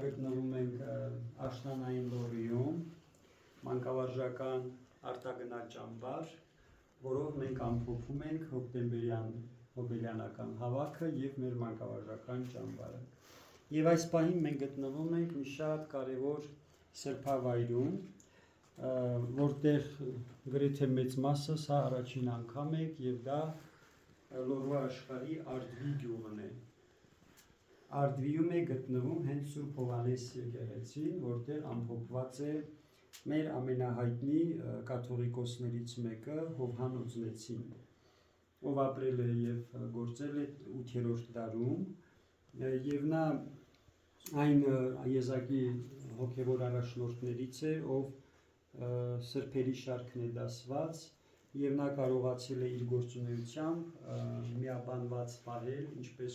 գտնվում ենք Աշնանային լորիում, մանկավարժական արտագնաց ճամբար, որով մենք ամփոփում ենք հոկտեմբերյան-հոբելյանական հավաքը և մեր մանկավարժական ճամբարը։ Եվ այս պահին մենք գտնվում ենք մի շատ կարևոր սրբավայրում, որտեղ գրեթե մեծ մասը սա առաջին անգամ է և դա Լորվա աշխարհի Արդվի գյուղն է։ Արդվիում է գտնվում հենց Սուրբ Հովհաննես եկեղեցին, որտեղ ամփոփված է մեր ամենահայտնի կաթողիկոսներից մեկը Հովհան Օծնեցին, ով ապրել է և գործել է 8-րդ դարում, և նա այն եզակի հոգևոր առաջնորդներից է, ով սրբերի շարքն է դասված, և նա կարողացել է իր գործունեությամբ միաբանված պահել ինչպես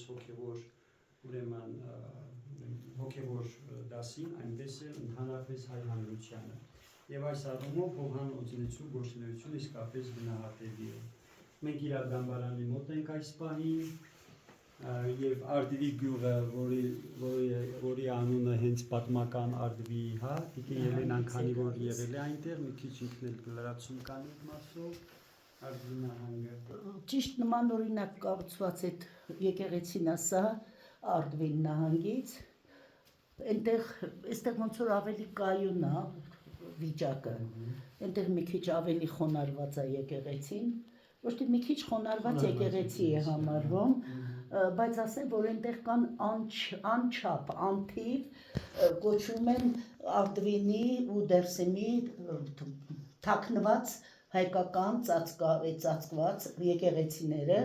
հոգևոր դասին, այնպես էլ ընդհանրապես հայ հանրությանը։ Եվ այս առումով Հովհան Օծնեցու գործունեությունը իսկապես գնահատելի է։ Մենք իր դամբարանի մոտ ենք այս պահին, և Արդվի գյուղը, որի անունը հենց պատմական Արդվի, Տիկին Ելենան, քանի որ եղել է այնտեղ, մի քիչ ինքն էլ լրացում կանի մասով, Արդվի նահանգը։ Ճիշտ նման օրինակ կառուցված է եկեղեցին ասա Արդվի նահանգից, այստեղ ոնց որ ավելի կայուն է վիճակը, այնտեղ մի քիչ ավելի խոնարհված է եկեղեցին, ոչ թե մի քիչ խոնարհված եկեղեցի է համարվում, բայց ասեմ, որ այնտեղ կան անչափ, անթիվ կոչվում են Արդվինի ու Դերսեմի թաքնված հայկական ծածկված եկեղեցիները,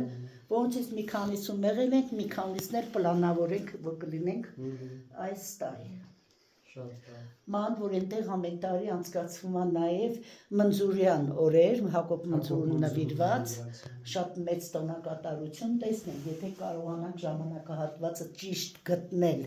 որոնցից մի քանիսում եղել ենք, մի քանիսն էլ պլանավոր ենք, որ կլինենք այս տարի։ Ման, որ այնտեղ ամեն տարի անցկացվում է նաև Մնձուրյան օրեր, Հակոբ Մնձուրն նվիրված, շատ մեծ տոնակատարություն տեսնենք, եթե կարողանանք ժամանակահատվածը ճիշտ գտնել